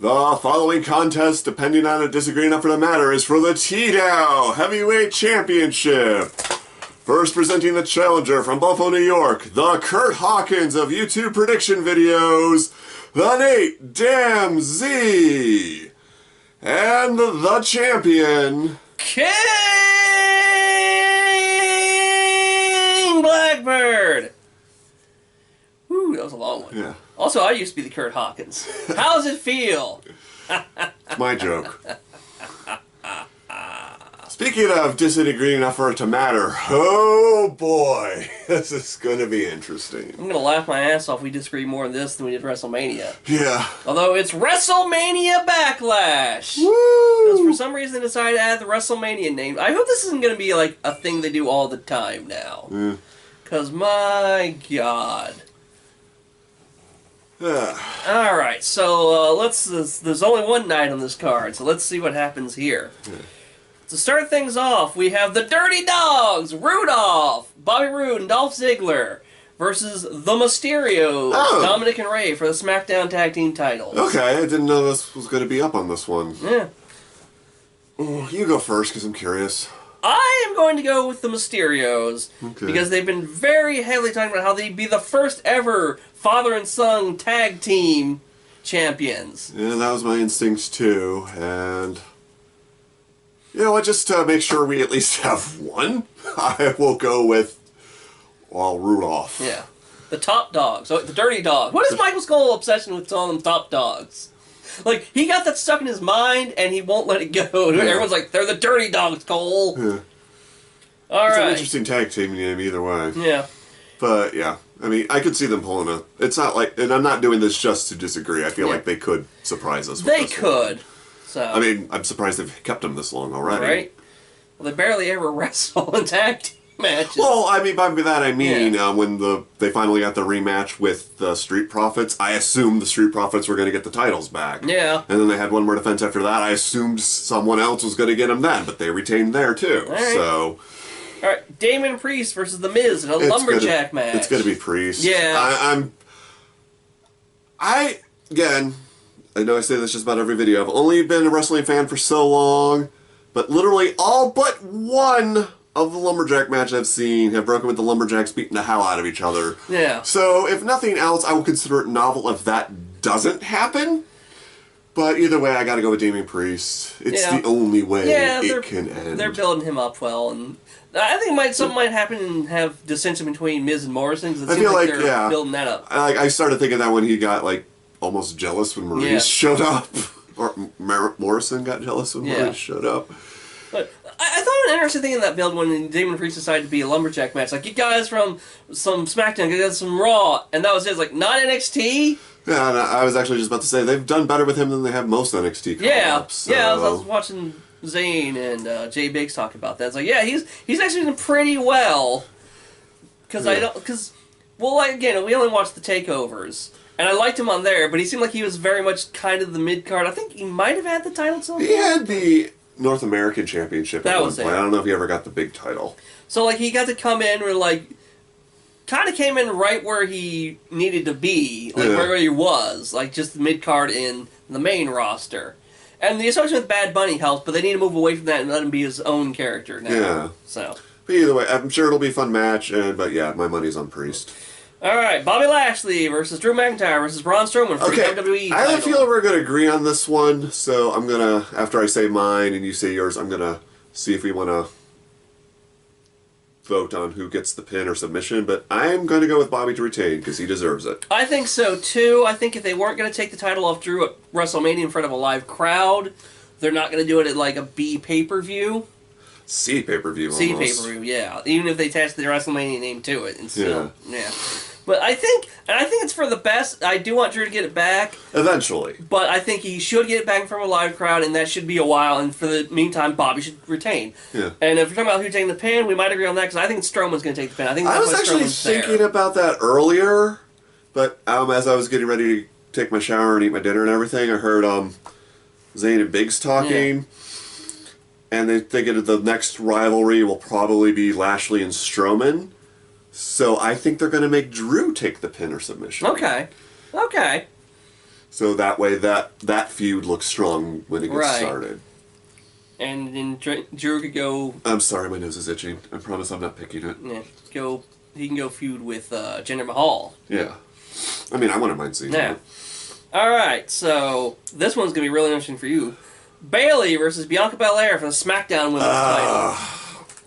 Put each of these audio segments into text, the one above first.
The following contest, depending on a disagreeing up for the matter, is for the TDOW Heavyweight Championship. First presenting the challenger from Buffalo, New York, the Kurt Hawkins of YouTube prediction videos, the Nate Damn Z. And the champion, King Blackbird. Woo, that was a long one. Yeah. Also, I used to be the Kurt Hawkins. How does it feel? It's my joke. Speaking of disagreeing enough for it to matter, oh boy, this is going to be interesting. I'm going to laugh my ass off if we disagree more on this than we did WrestleMania. Yeah. Although it's WrestleMania Backlash. Woo! Because for some reason they decided to add the WrestleMania name. I hope this isn't going to be like a thing they do all the time now. Because my God. Alright, so there's only one night on this card, so let's see what happens here. To start things off, we have the Dirty Dogs, Rudolph, Bobby Roode, and Dolph Ziggler versus the Mysterios, Dominic and Ray, for the SmackDown Tag Team titles. Okay, I didn't know this was going to be up on this one. Yeah. You go first, because I'm curious. I am going to go with the Mysterios, because they've been very heavily talking about how they'd be the first ever father and son tag team champions. Yeah, that was my instincts too, and you know what, just to make sure we at least have one, I will go with, well, Rudolph. Yeah. The Top Dogs, so the Dirty Dogs. What is Michael Skoll's obsession with calling them Top Dogs? Like, he got that stuck in his mind, and he won't let it go. Yeah. Everyone's like, they're the Dirty Dogs, Cole. Yeah. All it's right. an interesting tag team name either way. Yeah. But, yeah. I mean, I could see them pulling a... It's not like... And I'm not doing this just to disagree. I feel like they could surprise us with They this could. one. So. I mean, I'm surprised they've kept them this long already. Right? Well, they barely ever wrestle in tag team matches. Well, I mean, by that I mean, when they finally got the rematch with the Street Profits, I assumed the Street Profits were going to get the titles back. Yeah. And then they had one more defense after that. I assumed someone else was going to get them then, but they retained there too. All right. So... Alright, Damon Priest versus The Miz in a lumberjack match. It's going to be Priest. Yeah. Again, I know I say this just about every video. I've only been a wrestling fan for so long, but literally all but one of the lumberjack matches I've seen have broken with the lumberjacks beating the hell out of each other. Yeah. So, if nothing else, I will consider it novel if that doesn't happen. But either way, I gotta go with Damien Priest. It's the only way it can end. They're building him up well, and I think something might happen and have dissension between Miz and Morrison, because it seems like they're building that up. I started thinking that when he got almost jealous when Maurice showed up, or Morrison got jealous when Maurice showed up. But I thought an interesting thing in that build when Damon Priest decided to be a lumberjack match, like, get guys from some SmackDown, get guys from Raw, and that was it, like, not NXT. Yeah, and I was actually just about to say, they've done better with him than they have most NXT call-ups. So. Yeah, I was watching Zayn and Jay Biggs talk about that. It's like, yeah, he's actually doing pretty well. Because again, we only watched the takeovers, and I liked him on there, but he seemed like he was very much kind of the mid-card. I think he might have had the title at some point. He had the North American Championship at one point. I don't know if he ever got the big title. So, he got to come in with, kind of came in right where he needed to be, where he was, just the mid-card in the main roster. And the association with Bad Bunny helps, but they need to move away from that and let him be his own character now. Yeah. So. But either way, I'm sure it'll be a fun match, but yeah, my money's on Priest. Alright, Bobby Lashley versus Drew McIntyre versus Braun Strowman for the WWE title. I don't feel we're going to agree on this one, so I'm going to, after I say mine and you say yours, I'm going to see if we want to vote on who gets the pin or submission, but I'm going to go with Bobby to retain because he deserves it. I think so too. I think if they weren't going to take the title off Drew at WrestleMania in front of a live crowd, they're not going to do it at a B pay-per-view. C pay-per-view C pay-per-view, yeah. Even if they attach the WrestleMania name to it, and still, But I think it's for the best. I do want Drew to get it back. Eventually. But I think he should get it back from a live crowd, and that should be a while. And for the meantime, Bobby should retain. Yeah. And if you're talking about who taking the pin, we might agree on that, because I think Strowman's going to take the pin. I was actually thinking about that earlier, but as I was getting ready to take my shower and eat my dinner and everything, I heard Zayn and Biggs talking. Yeah. And they thinking the next rivalry will probably be Lashley and Strowman. So I think they're going to make Drew take the pin or submission. Okay. So that way that feud looks strong when it gets started. And then Drew could go... I'm sorry, my nose is itching. I promise I'm not picking it. Yeah, he can go feud with Jinder Mahal. Yeah. I mean, I wouldn't mind seeing that. Alright, so this one's going to be really interesting for you. Bayley versus Bianca Belair for the SmackDown Women's title.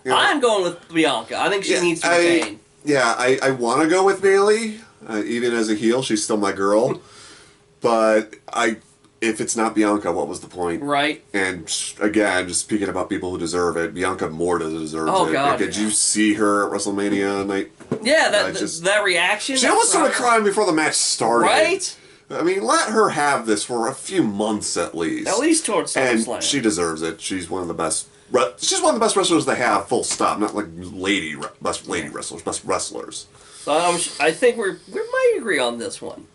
Yeah. I'm going with Bianca. I think she needs to retain. I want to go with Bayley. Even as a heel, she's still my girl. But if it's not Bianca, what was the point? Right. And again, just speaking about people who deserve it, Bianca more deserves it. Oh, God. Did you see her at WrestleMania night? Yeah, that reaction. She almost started crying before the match started. Right? I mean, let her have this for a few months at least. At least towards SummerSlam. And she deserves it. She's one of the best. She's one of the best wrestlers they have. Full stop. Not like best lady wrestlers, best wrestlers. So I think we might agree on this one.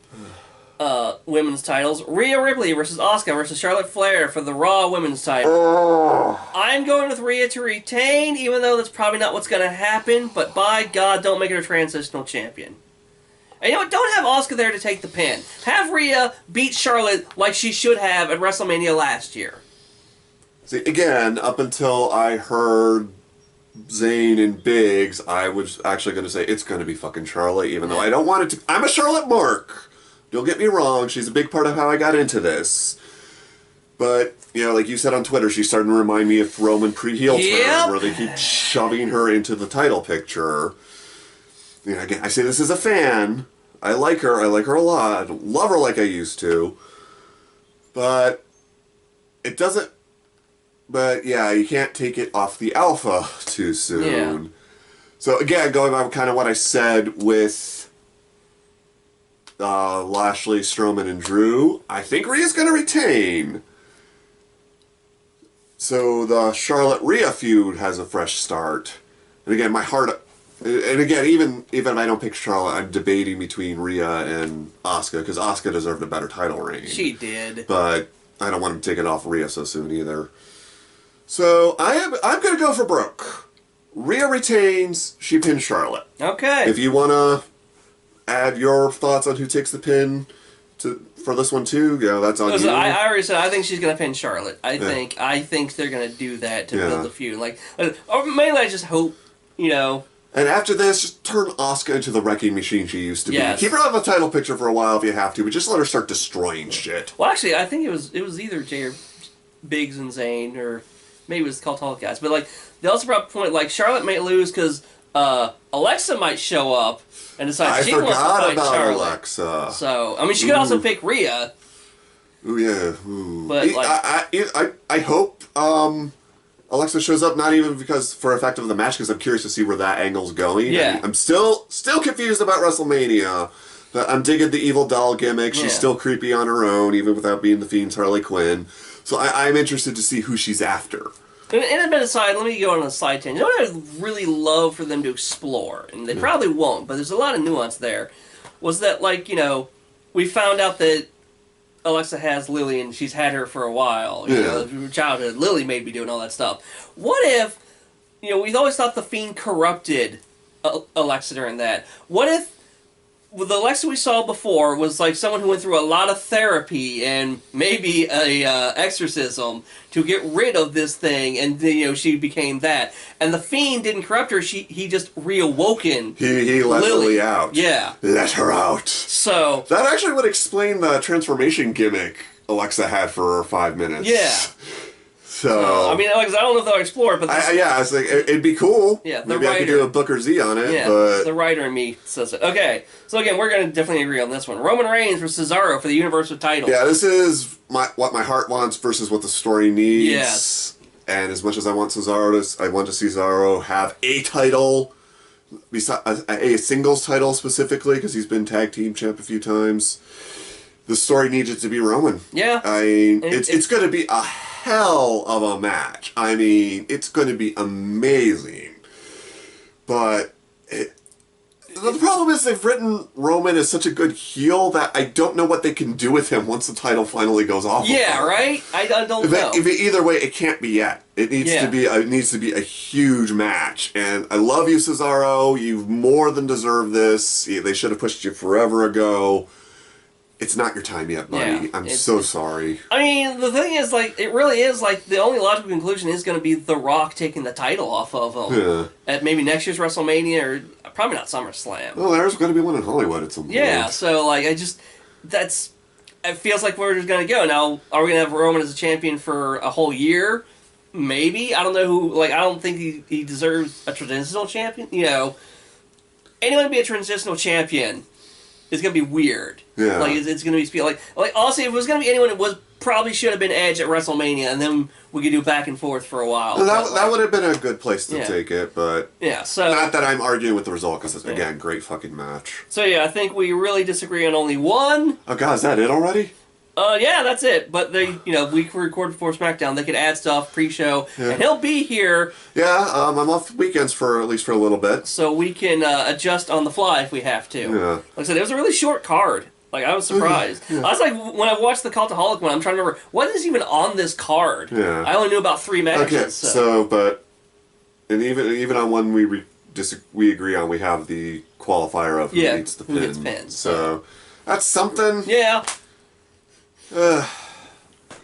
Women's titles: Rhea Ripley versus Asuka versus Charlotte Flair for the Raw Women's title. I'm going with Rhea to retain, even though that's probably not what's going to happen. But by God, don't make her a transitional champion. And you know what? Don't have Asuka there to take the pin. Have Rhea beat Charlotte like she should have at WrestleMania last year. See, again, up until I heard Zayn and Biggs, I was actually going to say it's going to be fucking Charlotte, even though I don't want it to. I'm a Charlotte mark. Don't get me wrong. She's a big part of how I got into this. But, you know, like you said on Twitter, she's starting to remind me of Roman pre-heel turn, where they keep shoving her into the title picture. You know, again, I say this as a fan. I like her a lot. I don't love her like I used to. But it doesn't... But, yeah, you can't take it off the alpha too soon. Yeah. So, again, going by kind of what I said with Lashley, Strowman, and Drew, I think Rhea's going to retain. So the Charlotte-Rhea feud has a fresh start. And again, my heart... And again, even if I don't pick Charlotte, I'm debating between Rhea and Asuka, because Asuka deserved a better title reign. She did. But I don't want to take it off Rhea so soon either. So I'm going to go for broke. Rhea retains, she pins Charlotte. Okay. If you want to add your thoughts on who takes the pin for this one too, you know, that's on you. I already said I think she's going to pin Charlotte. I think they're going to do that to build the feud. Or mainly I just hope, you know... And after this, just turn Asuka into the wrecking machine she used to be. Keep her out of the title picture for a while if you have to, but just let her start destroying shit. Well, actually, I think it was either Jay or Biggs and Zayn, or maybe it was Cult All Guys. But, like, they also brought up a point, like, Charlotte might lose because Alexa might show up and decide she wants to fight Charlotte. Alexa. So, I mean, she could also pick Rhea. Ooh, yeah. Ooh. But, like... I hope... Alexa shows up not even because for effect of the match, because I'm curious to see where that angle's going. Yeah. I'm still confused about WrestleMania, but I'm digging the evil doll gimmick. She's still creepy on her own, even without being the Fiend's Harley Quinn. So I'm interested to see who she's after. And a bit aside, let me go on a side tangent. You know what I'd really love for them to explore, and they probably won't, but there's a lot of nuance there, was that, like, you know, we found out that Alexa has Lily, and she's had her for a while. You know, from childhood. Lily may be doing all that stuff. What if, you know, we've always thought the Fiend corrupted Alexa during that. What if the Alexa we saw before was like someone who went through a lot of therapy and maybe a exorcism to get rid of this thing, and you know, she became that. And the Fiend didn't corrupt her; he just reawoken. He let Lily out. Yeah, let her out. So that actually would explain the transformation gimmick Alexa had for 5 minutes. Yeah. So I mean, like, I don't know if they'll explore it, but I was like, it'd be cool. Yeah, maybe I could do a Booker Z on it. Yeah, but the writer in me says it. Okay, so again, we're going to definitely agree on this one. Roman Reigns versus Cesaro for the Universal title. Yeah, this is what my heart wants versus what the story needs. Yes. And as much as I want Cesaro, I want to see Cesaro have a title, a singles title specifically, because he's been tag team champ a few times. The story needs it to be Roman. Yeah. I mean, it's going to be a hell of a match. I mean, it's going to be amazing. But the problem is they've written Roman as such a good heel that I don't know what they can do with him once the title finally goes off. Yeah, right? I don't know. Either way, it can't be yet. It needs to be a huge match. And I love you, Cesaro. You more than deserve this. They should have pushed you forever ago. it's not your time yet, buddy. Yeah, I'm so sorry. I mean, the thing is, like, it really is, like, the only logical conclusion is going to be The Rock taking the title off of him. Yeah. At maybe next year's WrestleMania, or probably not SummerSlam. Well, there's going to be one in Hollywood at some point. Yeah, so, like, it feels like where it's going to go. Now, are we going to have Roman as a champion for a whole year? Maybe. I don't know who, like, I don't think he deserves a transitional champion. You know, anyone to be a transitional champion is going to be weird. Yeah. Like, it's going to be, like, honestly, if it was going to be anyone, probably should have been Edge at WrestleMania, and then we could do back and forth for a while. Well, that would have been a good place to take it, but... Yeah, so... Not that I'm arguing with the result, because, again, great fucking match. So, yeah, I think we really disagree on only one. Oh, God, is that it already? Yeah, that's it. But they, we record before SmackDown. They could add stuff pre-show, and he'll be here. Yeah, I'm off weekends at least for a little bit, so we can adjust on the fly if we have to. Yeah. Like I said, it was a really short card. Like, I was surprised. Yeah. I was like, when I watched the Cultaholic one, I'm trying to remember what is even on this card. Yeah. I only knew about 3 matches. Okay, and even on one we agree on, we have the qualifier of who gets the pin. Who gets pinned. So that's something. Yeah. I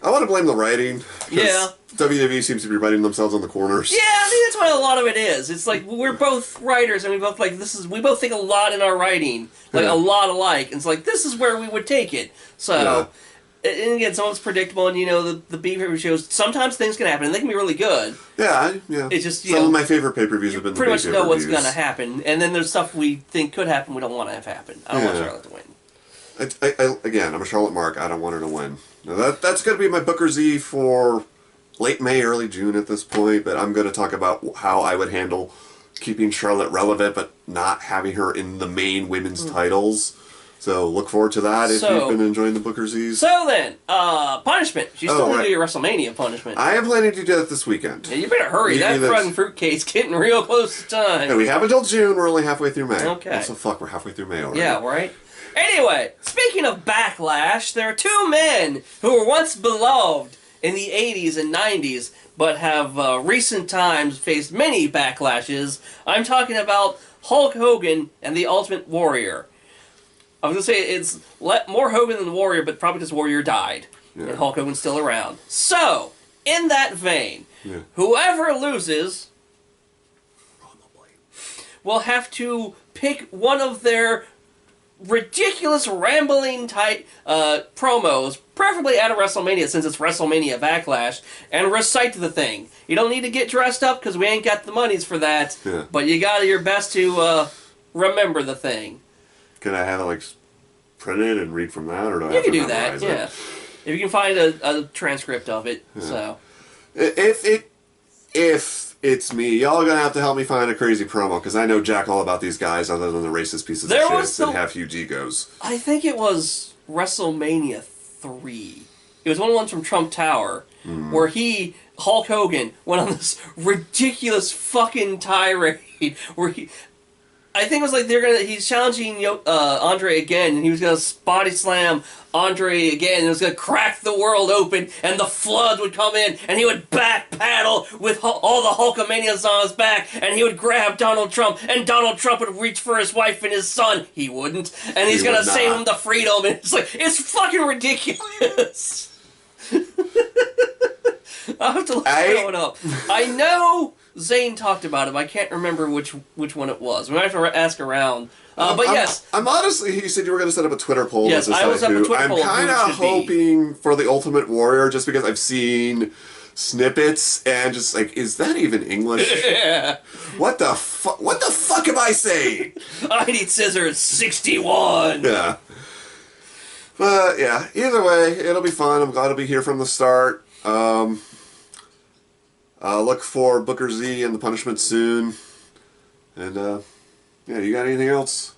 want to blame the writing. Yeah. WWE seems to be writing themselves on the corners. Yeah, I think that's what a lot of it is. It's like we're both writers, and we both we both think a lot in our writing, like a lot alike. And it's like this is where we would take it. So, and again, some of it's predictable, and the pay-per-view shows. Sometimes things can happen, and they can be really good. Yeah. It's just some of my favorite pay-per-views have been pretty much know what's going to happen, and then there's stuff we think could happen we don't want to have happen. I don't want Charlotte to win. Again, I'm a Charlotte Mark. I don't want her to win. Now that's going to be my Booker Z for late May, early June at this point, but I'm going to talk about how I would handle keeping Charlotte relevant, but not having her in the main women's titles. So look forward to that if you've been enjoying the Booker Zs. So then, punishment. You still want to do your WrestleMania punishment. I am planning to do that this weekend. Yeah, you better hurry. That fucking fruitcake's getting real close to time. Yeah, we have until June. We're only halfway through May. Okay. So fuck, we're halfway through May already. Yeah, right? Anyway, speaking of Backlash, there are 2 men who were once beloved in the 80s and 90s, but have recent times faced many backlashes. I'm talking about Hulk Hogan and the Ultimate Warrior. I was going to say it's more Hogan than Warrior, but probably because Warrior died, and Hulk Hogan's still around. So, in that vein, whoever loses will have to pick one of their ridiculous rambling type promos, preferably at a WrestleMania since it's WrestleMania Backlash, and recite the thing. You don't need to get dressed up because we ain't got the monies for that, but you got your best to remember the thing. Can I have it printed and read from that, or do I You have can to do that, memorize yeah. it? If you can find a transcript of it, so. If it's me, y'all are going to have to help me find a crazy promo, because I know jack all about these guys other than the racist pieces of shit that have huge egos. I think it was WrestleMania 3. It was one of the ones from Trump Tower, where Hulk Hogan, went on this ridiculous fucking tirade, where I think it was he's challenging Andre again, and he was going to body slam Andre again, and it was going to crack the world open, and the flood would come in, and he would back paddle with all the Hulkamanians on his back, and he would grab Donald Trump, and Donald Trump would reach for his wife and his son. He wouldn't. And he's going to save him to freedom, and it's fucking ridiculous. I'll have to look that one up. I know Zane talked about it, but I can't remember which one it was. We might have to ask around. But yes. I'm honestly, you said you were going to set up a Twitter poll. Yes, I was up a Twitter poll. I'm kind of hoping for the Ultimate Warrior, just because I've seen snippets and just is that even English? Yeah. What the fuck am I saying? I need scissors 61. Yeah. But yeah, either way, it'll be fun. I'm glad to be here from the start. Look for Booker Z and the punishment soon. And, yeah, you got anything else?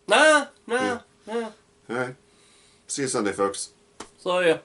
Nah. Alright. See you Sunday, folks. So, yeah.